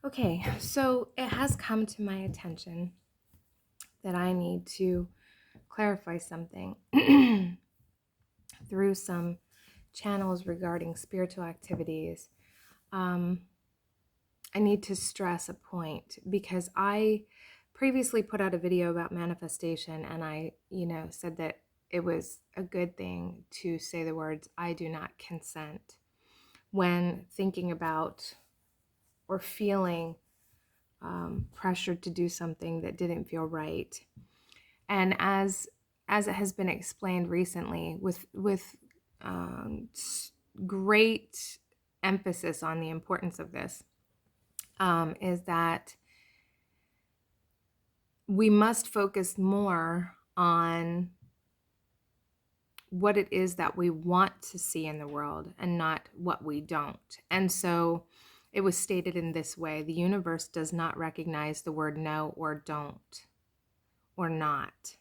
Okay, so it has come to my attention that I need to clarify something through some channels regarding spiritual activities. Um, I need to stress a point because I previously put out a video about manifestation and I said that it was a good thing to say the words, I do not consent, when thinking about or feeling pressured to do something that didn't feel right. And as it has been explained recently, with great emphasis on the importance of this, is that we must focus more on what it is that we want to see in the world and not what we don't. And so it was stated in this way: the universe does not recognize the word no or don't or not.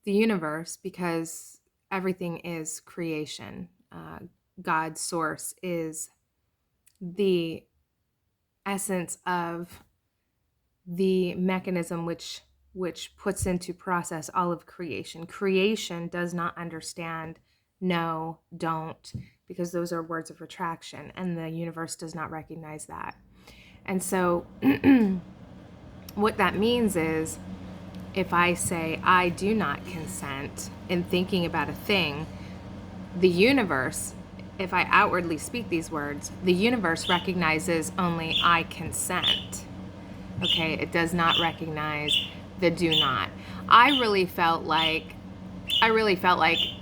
The universe, because everything is creation, God's source is the essence of the mechanism which puts into process all of creation. Creation does not understand no, don't, because those are words of retraction, and the universe does not recognize that. And so what that means is, if I say I do not consent in thinking about a thing, the universe, if I outwardly speak these words, the universe recognizes only I consent. Okay, it does not recognize the do not. I really felt like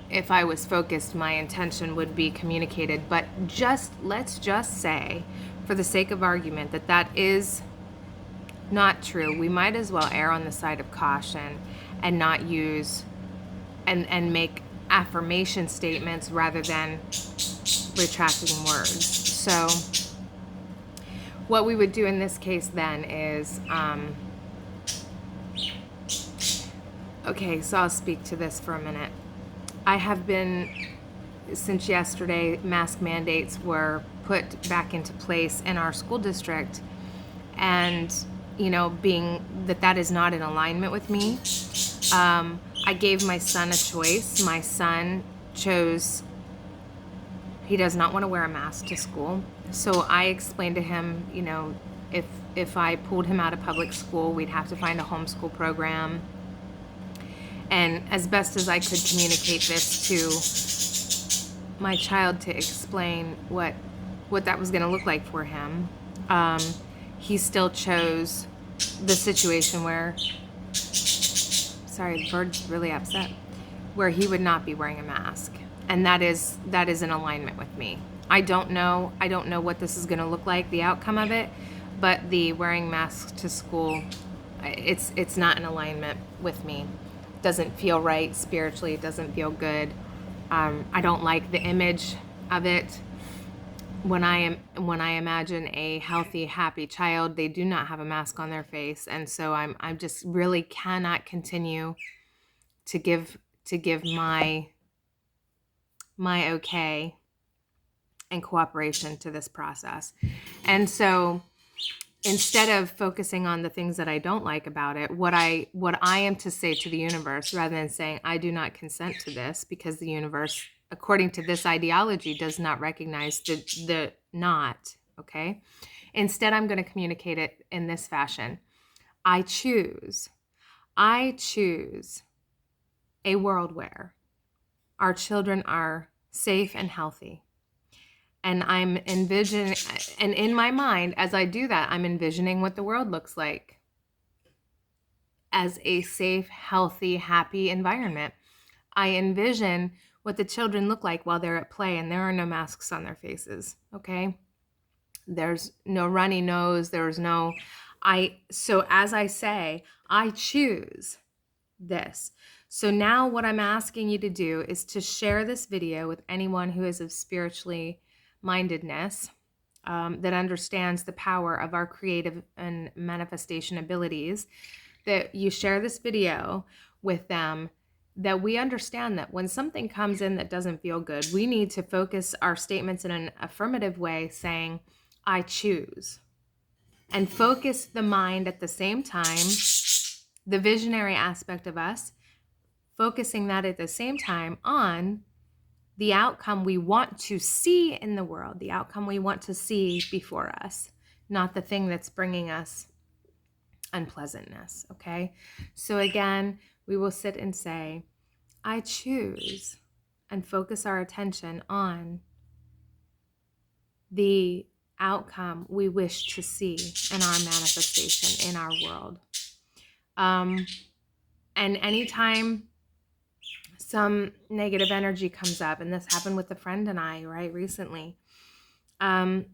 if I was focused, my intention would be communicated. But let's just say, for the sake of argument, that is not true. We might as well err on the side of caution and not use and make affirmation statements rather than retracting words. So what we would do in this case then is, okay, so I'll speak to this for a minute. I have been, since yesterday, mask mandates were put back into place in our school district. And, being that is not in alignment with me, I gave my son a choice. My son chose, he does not want to wear a mask to school. So I explained to him, if I pulled him out of public school, we'd have to find a homeschool program. And as best as I could communicate this to my child to explain what that was going to look like for him, he still chose the situation where, sorry, the bird's really upset, where he would not be wearing a mask. And that is in alignment with me. I don't know what this is going to look like, the outcome of it, but the wearing masks to school, it's not in alignment with me. It doesn't feel right spiritually. It doesn't feel good. I don't like the image of it. When I imagine a healthy, happy child, they do not have a mask on their face, and so I'm just really cannot continue to give my okay and cooperation to this process. And so instead of focusing on the things that I don't like about it, what I am to say to the universe, rather than saying I do not consent to this, because the universe, according to this ideology, does not recognize the not, okay? Instead, I'm going to communicate it in this fashion. I choose a world where our children are safe and healthy. And I'm envisioning, and in my mind, as I do that, I'm envisioning what the world looks like as a safe, healthy, happy environment. I envision what the children look like while they're at play, and there are no masks on their faces, okay? There's no runny nose, so as I say, I choose this. So now what I'm asking you to do is to share this video with anyone who is of spiritually mindedness, that understands the power of our creative and manifestation abilities, that you share this video with them, that we understand that when something comes in that doesn't feel good, we need to focus our statements in an affirmative way, saying, I choose. and focus the mind at the same time, the visionary aspect of us, focusing that at the same time on the outcome we want to see in the world, the outcome we want to see before us, not the thing that's bringing us unpleasantness, okay? So again, we will sit and say, I choose, and focus our attention on the outcome we wish to see in our manifestation, in our world. And anytime some negative energy comes up, and this happened with a friend and I, right, recently, and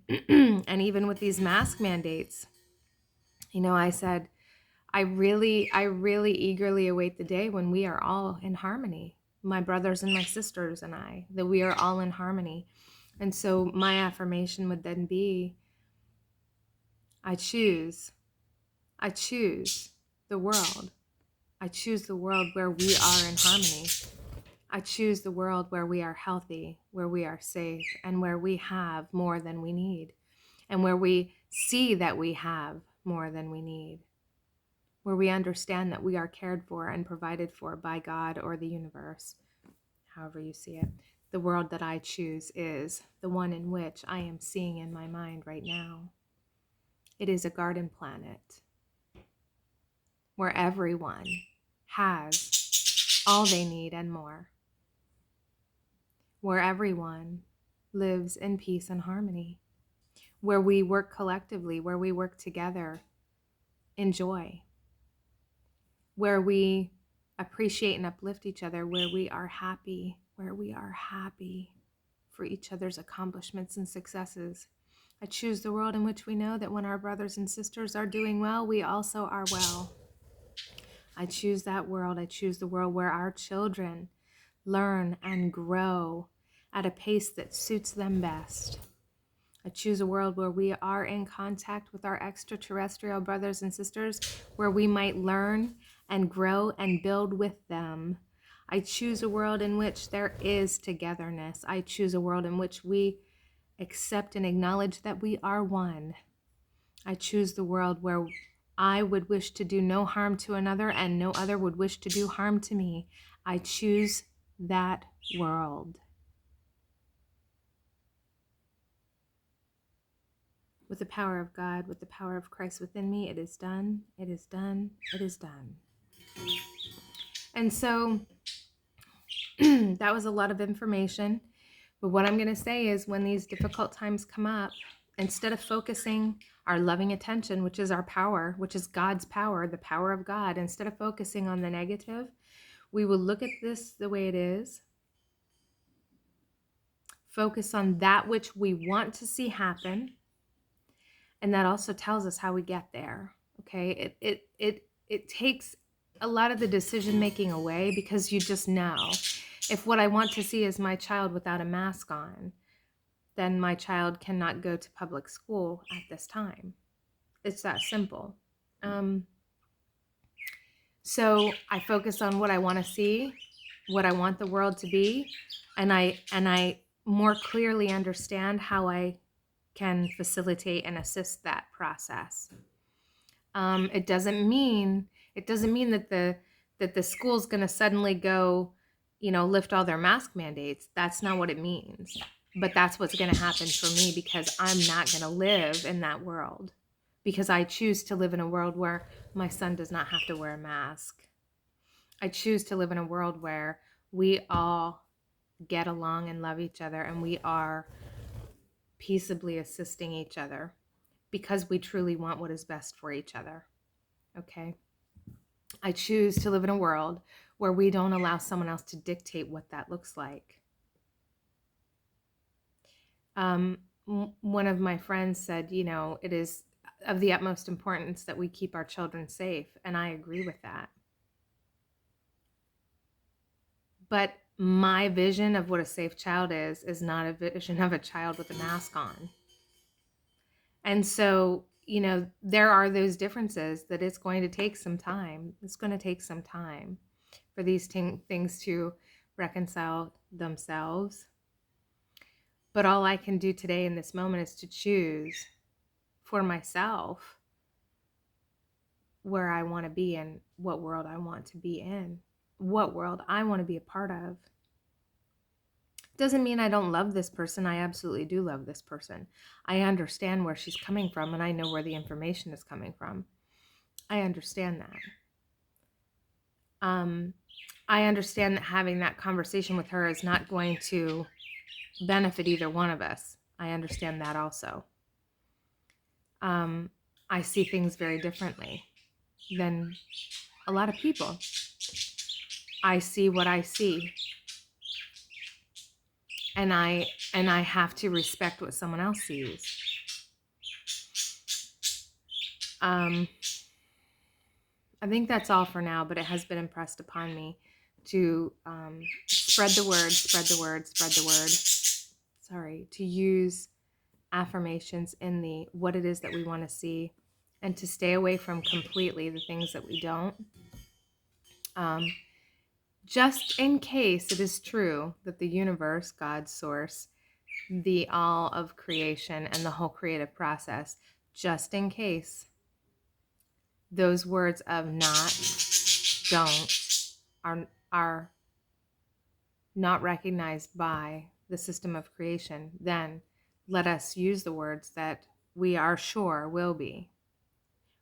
even with these mask mandates, I said, I really eagerly await the day when we are all in harmony, my brothers and my sisters and I, that we are all in harmony. And so my affirmation would then be, I choose the world. I choose the world where we are in harmony. I choose the world where we are healthy, where we are safe, and where we have more than we need, and where we see that we have more than we need, where we understand that we are cared for and provided for by God or the universe, however you see it. The world that I choose is the one in which I am seeing in my mind right now. It is a garden planet where everyone has all they need and more, where everyone lives in peace and harmony, where we work collectively, where we work together in joy, where we appreciate and uplift each other, where we are happy for each other's accomplishments and successes. I choose the world in which we know that when our brothers and sisters are doing well, we also are well. I choose that world. I choose the world where our children learn and grow at a pace that suits them best. I choose a world where we are in contact with our extraterrestrial brothers and sisters, where we might learn and grow and build with them. I choose a world in which there is togetherness. I choose a world in which we accept and acknowledge that we are one. I choose the world where I would wish to do no harm to another and no other would wish to do harm to me. I choose that world. With the power of God, with the power of Christ within me, it is done, it is done, it is done. And so that was a lot of information. But what I'm going to say is, when these difficult times come up, instead of focusing our loving attention, which is our power, which is God's power, the power of God, instead of focusing on the negative, we will look at this the way it is, focus on that which we want to see happen, and that also tells us how we get there. Okay, it takes a lot of the decision making away, because you just know, if what I want to see is my child without a mask on, then my child cannot go to public school at this time. It's that simple. So I focus on what I want to see, what I want the world to be, and I more clearly understand how I can facilitate and assist that process. It doesn't mean that the school's going to suddenly go, lift all their mask mandates. That's not what it means. But that's what's going to happen for me, because I'm not going to live in that world, because I choose to live in a world where my son does not have to wear a mask. I choose to live in a world where we all get along and love each other, and we are peaceably assisting each other, because we truly want what is best for each other. Okay? I choose to live in a world where we don't allow someone else to dictate what that looks like. One of my friends said, it is of the utmost importance that we keep our children safe, and I agree with that. But my vision of what a safe child is not a vision of a child with a mask on. And so, there are those differences that it's going to take some time. It's going to take some time for these things to reconcile themselves. But all I can do today in this moment is to choose for myself where I want to be and what world I want to be in, what world I want to be a part of. Doesn't mean I don't love this person. I absolutely do love this person. I understand where she's coming from, and I know where the information is coming from. I understand that. I understand that having that conversation with her is not going to benefit either one of us. I understand that also. I see things very differently than a lot of people. I see what I see. And I have to respect what someone else sees. I think that's all for now, but it has been impressed upon me to spread the word, to use affirmations in the what it is that we want to see, and to stay away from completely the things that we don't. Just in case it is true that the universe, God's source, the all of creation and the whole creative process, just in case those words of not, don't, are not recognized by the system of creation, then let us use the words that we are sure will be,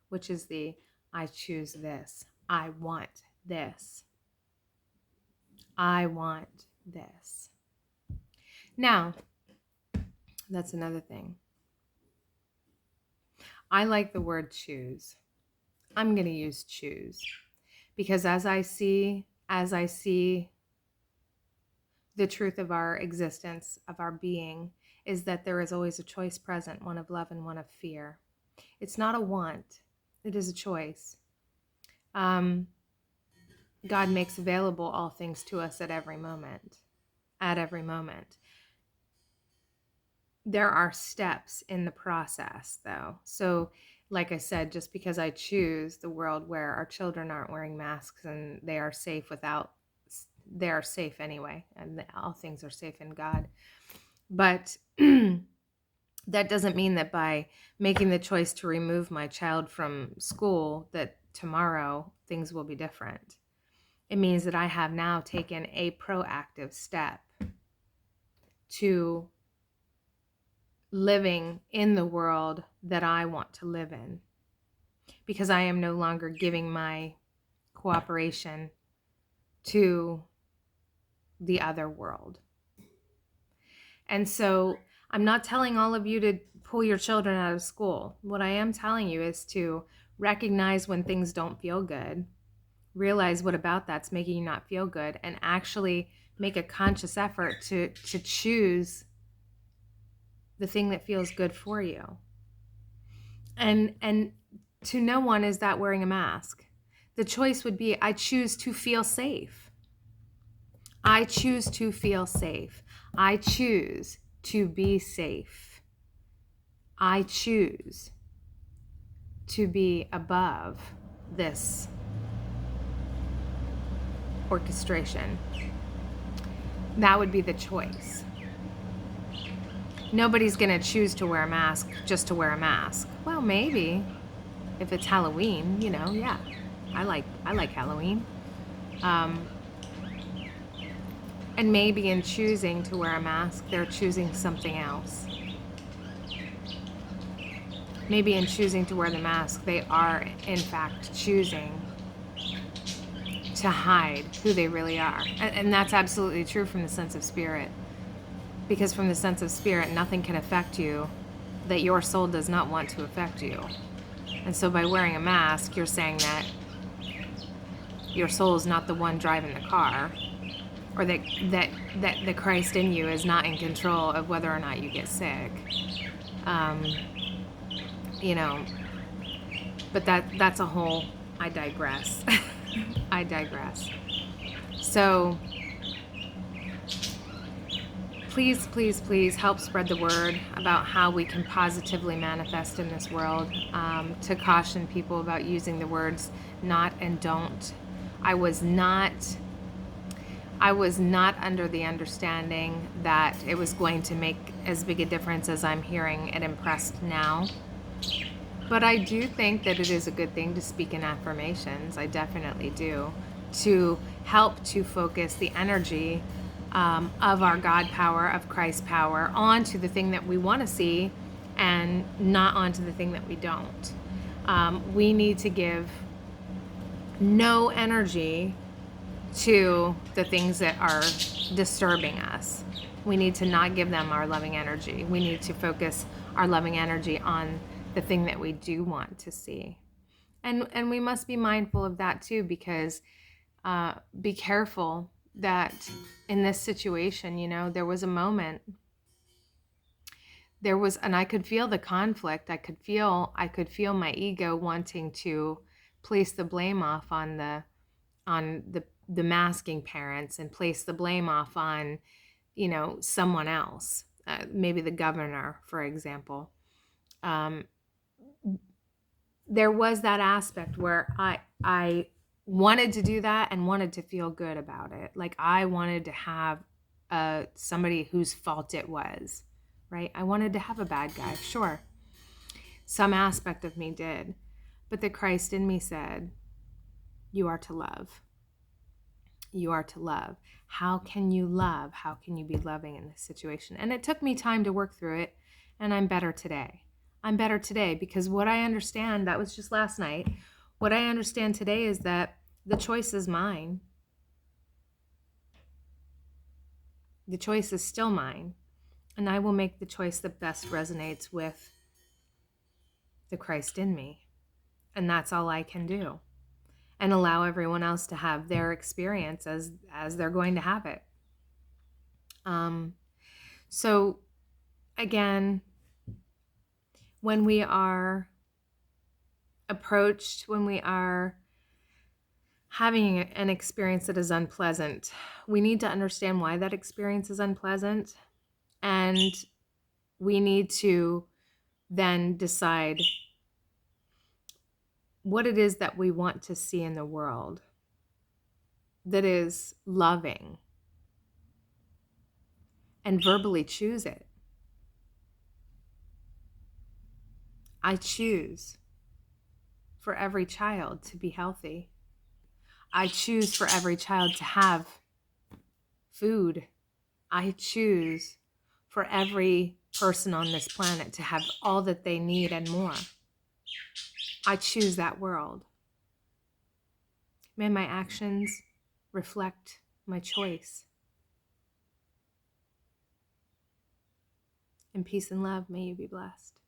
which is the I choose this, I want this, I want this. Now, that's another thing. I like the word choose. I'm going to use choose because as I see the truth of our existence, of our being, is that there is always a choice present, one of love and one of fear. It's not a want. It is a choice. God makes available all things to us at every moment. At every moment. There are steps in the process, though. So, like I said, just because I choose the world where our children aren't wearing masks and they are safe they are safe anyway, and all things are safe in God. But that doesn't mean that by making the choice to remove my child from school, that tomorrow things will be different. It means that I have now taken a proactive step to living in the world that I want to live in, because I am no longer giving my cooperation to the other world. And so I'm not telling all of you to pull your children out of school. What I am telling you is to recognize when things don't feel good, realize what about that's making you not feel good, and actually make a conscious effort to choose the thing that feels good for you. And to no one is that wearing a mask. The choice would be, I choose to feel safe. I choose to feel safe. I choose to be safe. I choose to be above this orchestration. That would be the choice. Nobody's going to choose to wear a mask just to wear a mask. Well, maybe if it's Halloween, yeah. I like Halloween. And maybe in choosing to wear a mask, they're choosing something else. Maybe in choosing to wear the mask, they are in fact choosing to hide who they really are. And that's absolutely true from the sense of spirit. Because from the sense of spirit, nothing can affect you that your soul does not want to affect you. And so by wearing a mask, you're saying that your soul is not the one driving the car, or that the Christ in you is not in control of whether or not you get sick. But that's a whole, I digress. I digress. So please, please, please help spread the word about how we can positively manifest in this world, to caution people about using the words not and don't. I was not under the understanding that it was going to make as big a difference as I'm hearing it impressed now. But I do think that it is a good thing to speak in affirmations. I definitely do. To help to focus the energy of our God power, of Christ power, onto the thing that we want to see and not onto the thing that we don't. We need to give no energy to the things that are disturbing us. We need to not give them our loving energy. We need to focus our loving energy on the thing that we do want to see. And we must be mindful of that too, because be careful that in this situation, there was a moment, and I could feel the conflict. I could feel my ego wanting to place the blame off on the masking parents and place the blame off on someone else, maybe the governor, for example. um, there was that aspect where I wanted to do that and wanted to feel good about it. Like I wanted to have somebody whose fault it was, right? I wanted to have a bad guy, sure. Some aspect of me did. But the Christ in me said, you are to love. You are to love. How can you love? How can you be loving in this situation? And it took me time to work through it, and I'm better today. I'm better today because what I understand, that was just last night. What I understand today is that the choice is mine. The choice is still mine, and I will make the choice that best resonates with the Christ in me. And that's all I can do. And allow everyone else to have their experience as they're going to have it. So again, when we are approached, when we are having an experience that is unpleasant, we need to understand why that experience is unpleasant. And we need to then decide what it is that we want to see in the world that is loving, and verbally choose it. I choose for every child to be healthy. I choose for every child to have food. I choose for every person on this planet to have all that they need and more. I choose that world. May my actions reflect my choice. In peace and love, may you be blessed.